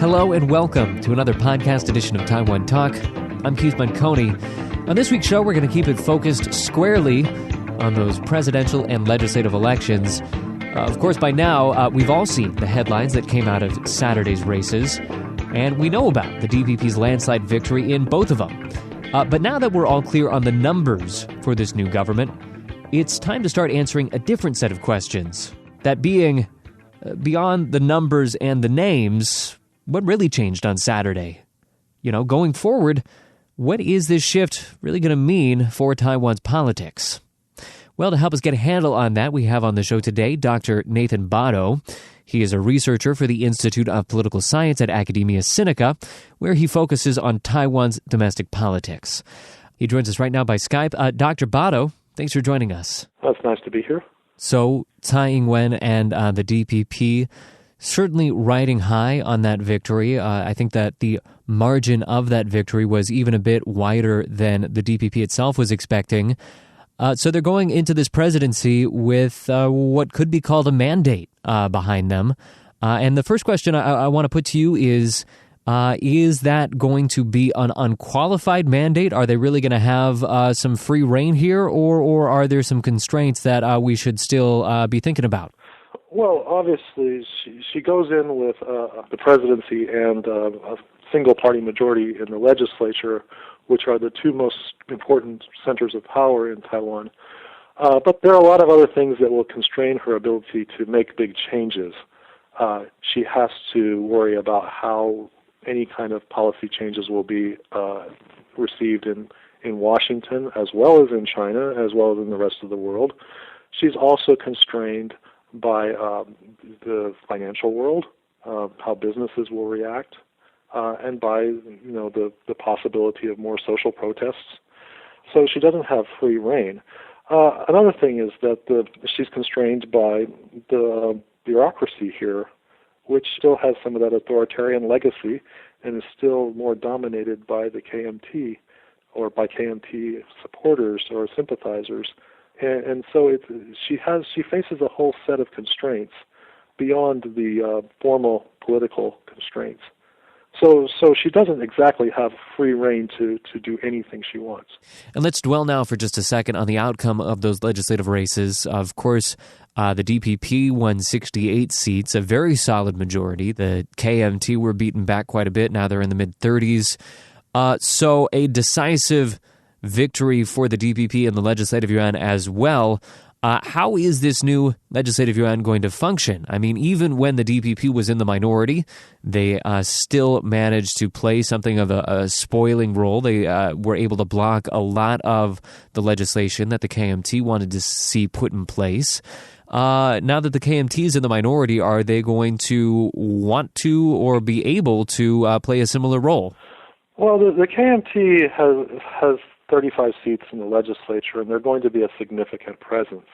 Hello and welcome to another podcast edition of Taiwan Talk. I'm Keith Manconi. On this week's show, we're going to keep it focused squarely on those presidential and legislative elections. Of course, by now, we've all seen the headlines that came out of Saturday's races, and we know about the DPP's landslide victory in both of them. But now that we're all clear on the numbers for this new government, it's time to start answering a different set of questions. That being, beyond the numbers and the names, what really changed on Saturday? Going forward, what is this shift really going to mean for Taiwan's politics? Well, to help us get a handle on that, we have on the show today Dr. Nathan Batto. He is a researcher for the Institute of Political Science at Academia Sinica, where he focuses on Taiwan's domestic politics. He joins us right now by Skype. Dr. Batto, thanks for joining us. It's nice to be here. So, Tsai Ing-wen and the DPP certainly riding high on that victory. I think that the margin of that victory was even a bit wider than the DPP itself was expecting. So they're going into this presidency with what could be called a mandate behind them. And the first question I want to put to you is that going to be an unqualified mandate? Are they really going to have some free rein here, or are there some constraints that we should still be thinking about? Well, obviously, she goes in with the presidency and a single-party majority in the legislature, which are the two most important centers of power in Taiwan. But there are a lot of other things that will constrain her ability to make big changes. She has to worry about how any kind of policy changes will be received in Washington, as well as in China, as well as in the rest of the world. She's also constrained by the financial world, how businesses will react, and by the possibility of more social protests. So she doesn't have free rein. Another thing is that she's constrained by the bureaucracy here, which still has some of that authoritarian legacy and is still more dominated by the KMT or by KMT supporters or sympathizers. And so she faces a whole set of constraints beyond the formal political constraints. So she doesn't exactly have free rein to do anything she wants. And let's dwell now for just a second on the outcome of those legislative races. Of course, the DPP won 68 seats, a very solid majority. The KMT were beaten back quite a bit. Now they're in the mid-30s. So a decisive victory for the DPP and the Legislative Yuan as well. How is this new Legislative Yuan going to function? I mean, even when the DPP was in the minority, they still managed to play something of a spoiling role. They were able to block a lot of the legislation that the KMT wanted to see put in place. Now that the KMT is in the minority, are they going to want to or be able to play a similar role? Well, the KMT has 35 seats in the legislature, and they're going to be a significant presence.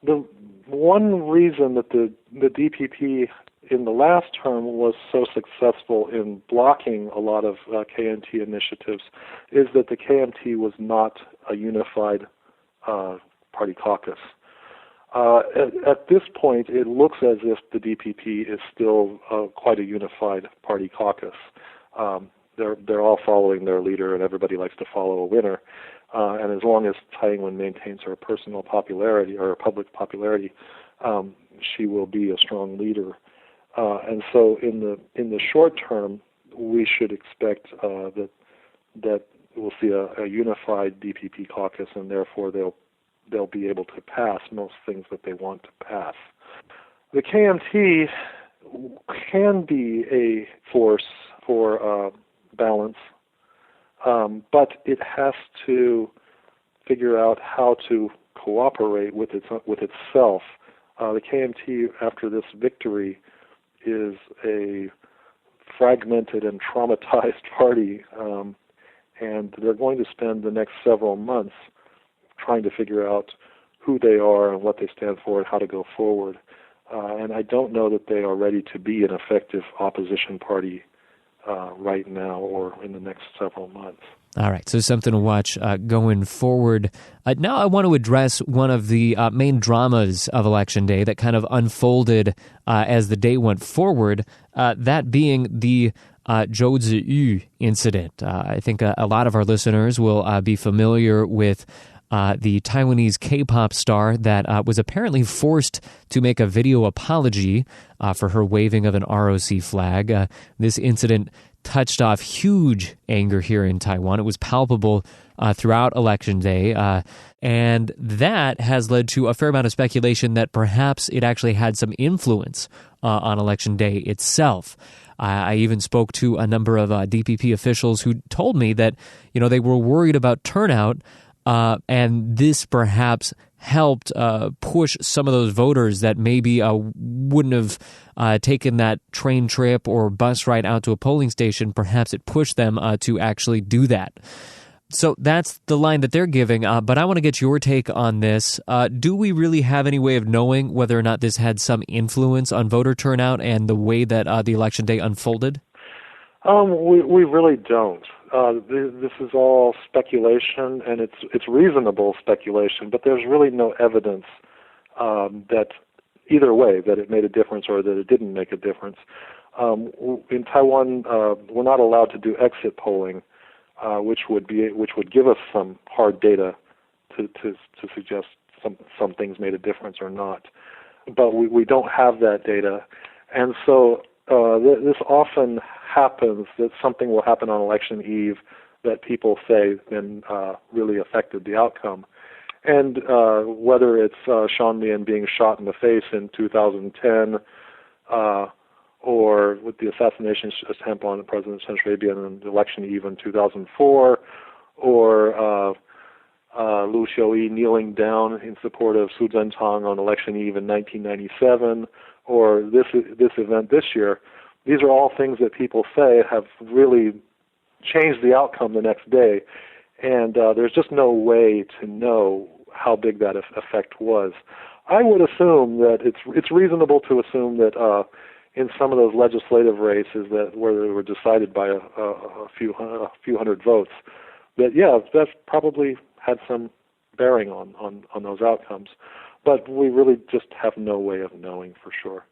The one reason that the DPP in the last term was so successful in blocking a lot of KMT initiatives is that the KMT was not a unified party caucus. At this point, it looks as if the DPP is still quite a unified party caucus. They're all following their leader, and everybody likes to follow a winner. And as long as Tsai Ing-wen maintains her personal popularity or her public popularity, she will be a strong leader. And so, in the short term, we should expect that we'll see a unified DPP caucus, and therefore they'll be able to pass most things that they want to pass. The KMT can be a force for balance, but it has to figure out how to cooperate with itself. The KMT, after this victory, is a fragmented and traumatized party, and they're going to spend the next several months trying to figure out who they are and what they stand for and how to go forward. And I don't know that they are ready to be an effective opposition party right now or in the next several months. All right, so something to watch going forward. Now I want to address one of the main dramas of Election Day that kind of unfolded as the day went forward, that being the Zhou Ziyu incident. I think a lot of our listeners will be familiar with the Taiwanese K-pop star that was apparently forced to make a video apology for her waving of an ROC flag. This incident touched off huge anger here in Taiwan. It was palpable throughout Election Day, and that has led to a fair amount of speculation that perhaps it actually had some influence on Election Day itself. I even spoke to a number of DPP officials who told me that, they were worried about turnout, and this perhaps helped push some of those voters that maybe wouldn't have taken that train trip or bus ride out to a polling station. Perhaps it pushed them to actually do that. So that's the line that they're giving, but I want to get your take on this. Do we really have any way of knowing whether or not this had some influence on voter turnout and the way that the election day unfolded? We really don't. This is all speculation, and it's reasonable speculation, but there's really no evidence that either way, that it made a difference or that it didn't make a difference. In Taiwan, we're not allowed to do exit polling, which would give us some hard data to suggest some things made a difference or not. But we don't have that data, and so this often happens, that something will happen on election eve that people say then really affected the outcome. And whether it's Sean Lian being shot in the face in 2010, or with the assassination attempt on President Chen Shui-bian on election eve in 2004, or Lu Xiuyi kneeling down in support of Su Zhentang on election eve in 1997, or this event this year, these are all things that people say have really changed the outcome the next day, and there's just no way to know how big that effect was. I would assume that it's reasonable to assume that in some of those legislative races that where they were decided by a few hundred votes, that's probably had some bearing on those outcomes. But we really just have no way of knowing for sure.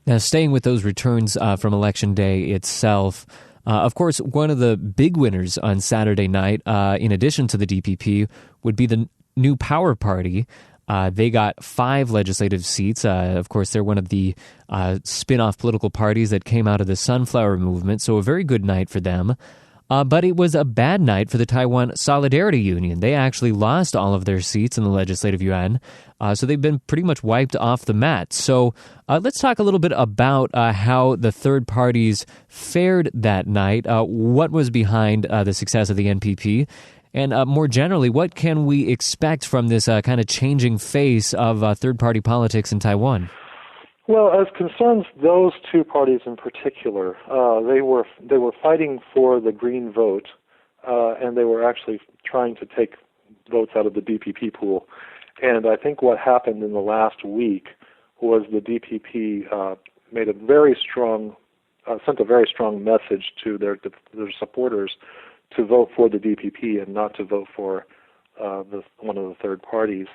Now, staying with those returns from Election Day itself, of course, one of the big winners on Saturday night, in addition to the DPP, would be the New Power Party. They got 5 legislative seats. Of course, they're one of the spin-off political parties that came out of the Sunflower Movement, so a very good night for them. But it was a bad night for the Taiwan Solidarity Union. They actually lost all of their seats in the Legislative Yuan, so they've been pretty much wiped off the mat. So let's talk a little bit about how the third parties fared that night, what was behind the success of the NPP, and more generally, what can we expect from this kind of changing face of third-party politics in Taiwan? Well, as concerns those two parties in particular, they were fighting for the green vote, and they were actually trying to take votes out of the DPP pool. And I think what happened in the last week was the DPP made a very strong, sent a very strong message to their supporters to vote for the DPP and not to vote for one of the third parties.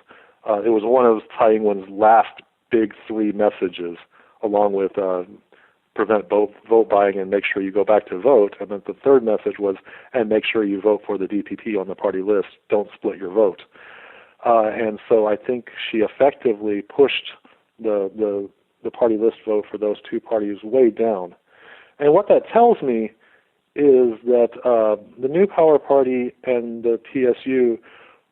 It was one of Tsai Ing-wen's last big 3 messages, along with prevent vote buying and make sure you go back to vote. And then the third message was, and make sure you vote for the DPP on the party list. Don't split your vote. And so I think she effectively pushed the party list vote for those two parties way down. And what that tells me is that the New Power Party and the PSU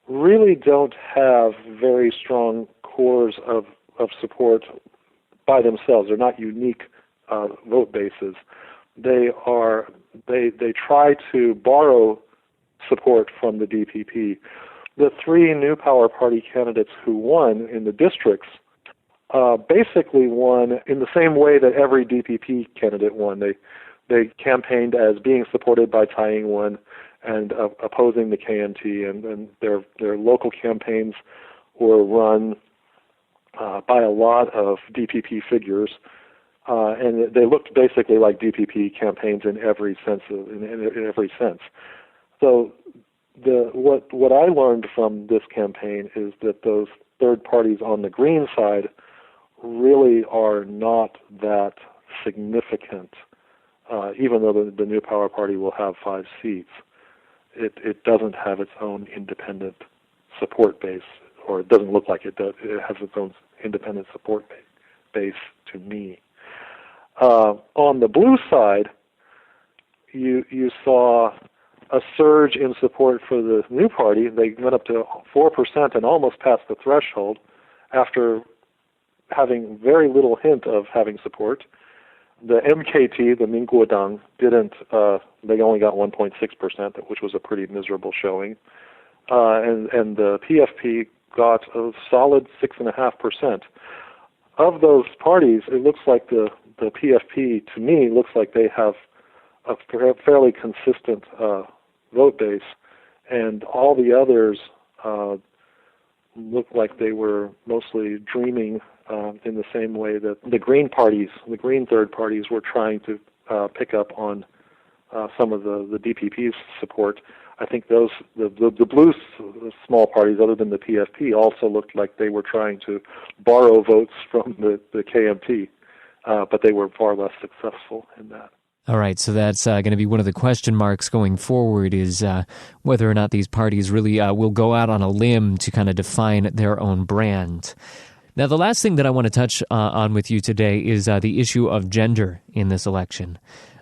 really don't have very strong cores of support by themselves. They're not unique vote bases. They try to borrow support from the DPP. The 3 New Power Party candidates who won in the districts basically won in the same way that every DPP candidate won. They campaigned as being supported by Tsai Ing-wen and opposing the KMT, and their local campaigns were run by a lot of DPP figures, and they looked basically like DPP campaigns in every sense. So what I learned from this campaign is that those third parties on the Green side really are not that significant. Even though the New Power Party will have 5 seats, it doesn't have its own independent support base, or it doesn't look like it does. It has its own independent support base to me. On the Blue side, you saw a surge in support for the new party. They went up to 4% and almost passed the threshold after having very little hint of having support. The MKT, the Minguodang, didn't. They only got 1.6%, which was a pretty miserable showing. And the PFP got a solid 6.5%. Of those parties, it looks like the PFP, to me, looks like they have a fairly consistent vote base, and all the others look like they were mostly dreaming in the same way that the Green parties, the Green third parties, were trying to pick up on some of the DPP's support. I think the blue small parties, other than the PFP, also looked like they were trying to borrow votes from the KMT, but they were far less successful in that. All right, so that's going to be one of the question marks going forward, is whether or not these parties really will go out on a limb to kind of define their own brand. Now, the last thing that I want to touch on with you today is the issue of gender in this election.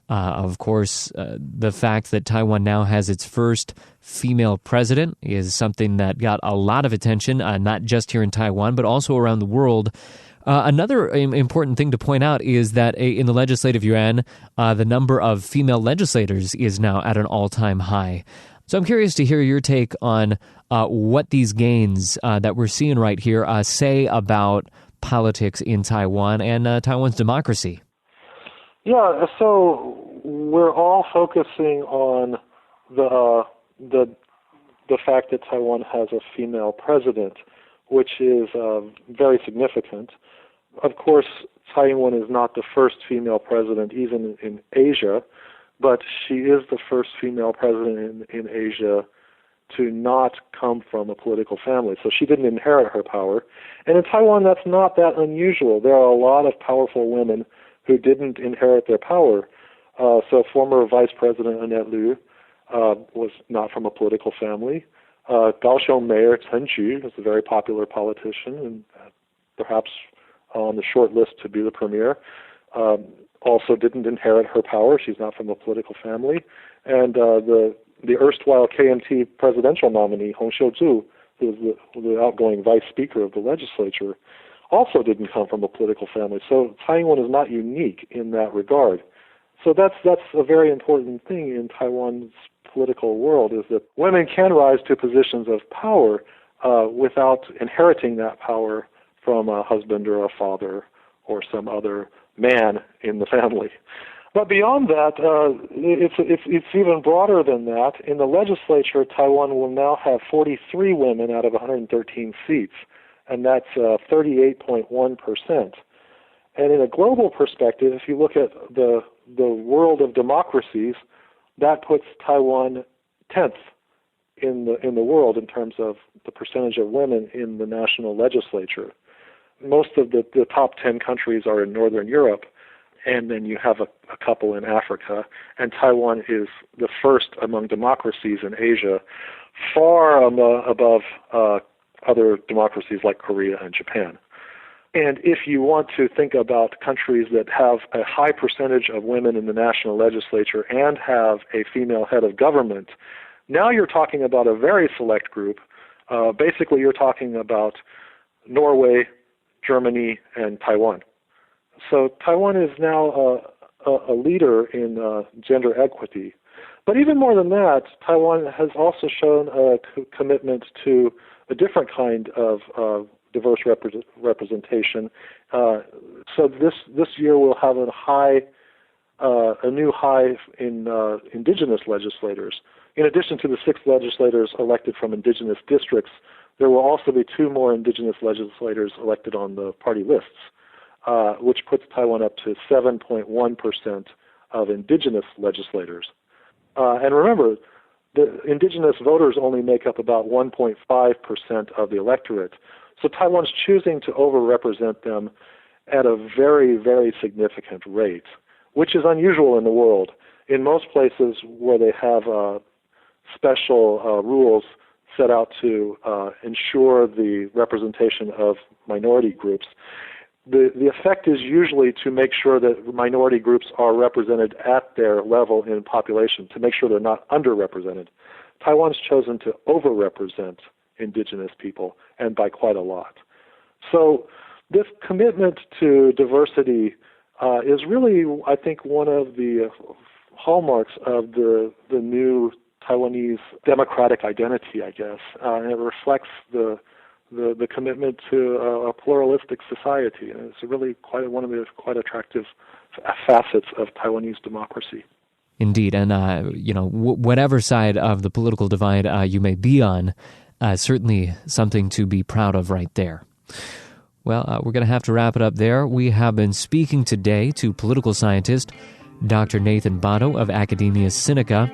Of course, the fact that Taiwan now has its first female president is something that got a lot of attention, not just here in Taiwan, but also around the world. Another important thing to point out is that in the Legislative Yuan, the number of female legislators is now at an all-time high. So I'm curious to hear your take on what these gains that we're seeing right here say about politics in Taiwan and Taiwan's democracy. Yeah, so we're all focusing on the fact that Taiwan has a female president, which is very significant. Of course, Taiwan is not the first female president even in Asia, but she is the first female president in Asia to not come from a political family. So she didn't inherit her power. And in Taiwan, that's not that unusual. There are a lot of powerful women who didn't inherit their power. So former Vice President Annette Lu was not from a political family. Kaohsiung Mayor Chen Chu is a very popular politician and perhaps on the short list to be the premier. Also didn't inherit her power. She's not from a political family. And the erstwhile KMT presidential nominee, Hong Xiu-zhu, who was the outgoing vice speaker of the legislature, also didn't come from a political family. So Taiwan is not unique in that regard. So that's a very important thing in Taiwan's political world, is that women can rise to positions of power without inheriting that power from a husband or a father or some other man in the family. But beyond that, it's even broader than that. In the legislature, Taiwan will now have 43 women out of 113 seats, and that's 38.1%. And in a global perspective, if you look at the world of democracies, that puts Taiwan 10th in the world in terms of the percentage of women in the national legislature. Most of the top 10 countries are in Northern Europe, and then you have a couple in Africa, and Taiwan is the first among democracies in Asia, far above other democracies like Korea and Japan. And if you want to think about countries that have a high percentage of women in the national legislature and have a female head of government, now you're talking about a very select group. Basically, you're talking about Norway, Germany, and Taiwan. So Taiwan is now a leader in gender equity. But even more than that, Taiwan has also shown a commitment to a different kind of diverse representation. So this year we'll have a new high in indigenous legislators. In addition to the 6 legislators elected from indigenous districts, there will also be 2 more indigenous legislators elected on the party lists. which puts Taiwan up to 7.1% of indigenous legislators. And remember, the indigenous voters only make up about 1.5% of the electorate. So Taiwan's choosing to overrepresent them at a very, very significant rate, which is unusual in the world. In most places where they have special rules set out to ensure the representation of minority groups, the effect is usually to make sure that minority groups are represented at their level in population, to make sure they're not underrepresented. Taiwan's chosen to overrepresent indigenous people, and by quite a lot. So this commitment to diversity is really, I think, one of the hallmarks of the new Taiwanese democratic identity, I guess. And it reflects the commitment to a pluralistic society. And it's really one of the quite attractive facets of Taiwanese democracy. Indeed, and whatever side of the political divide you may be on, certainly something to be proud of right there. Well, we're going to have to wrap it up there. We have been speaking today to political scientist Dr. Nathan Batto of Academia Sinica.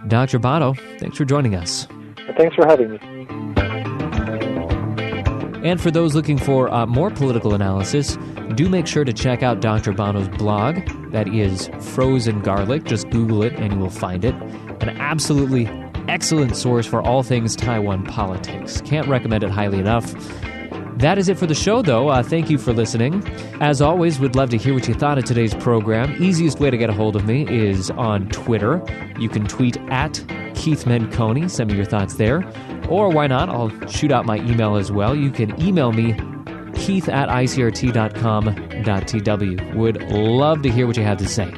Dr. Batto, thanks for joining us. Thanks for having me. And for those looking for more political analysis, do make sure to check out Dr. Batto's blog. That is Frozen Garlic. Just Google it and you will find it. An absolutely excellent source for all things Taiwan politics. Can't recommend it highly enough. That is it for the show, though. Thank you for listening. As always, would love to hear what you thought of today's program. Easiest way to get a hold of me is on Twitter. You can tweet at Keith Menconi. Send me your thoughts there. Or why not? I'll shoot out my email as well. You can email me, keith@icrt.com.tw. Would love to hear what you have to say.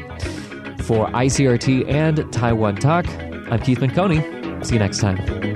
For ICRT and Taiwan Talk, I'm Keith Menconi. See you next time.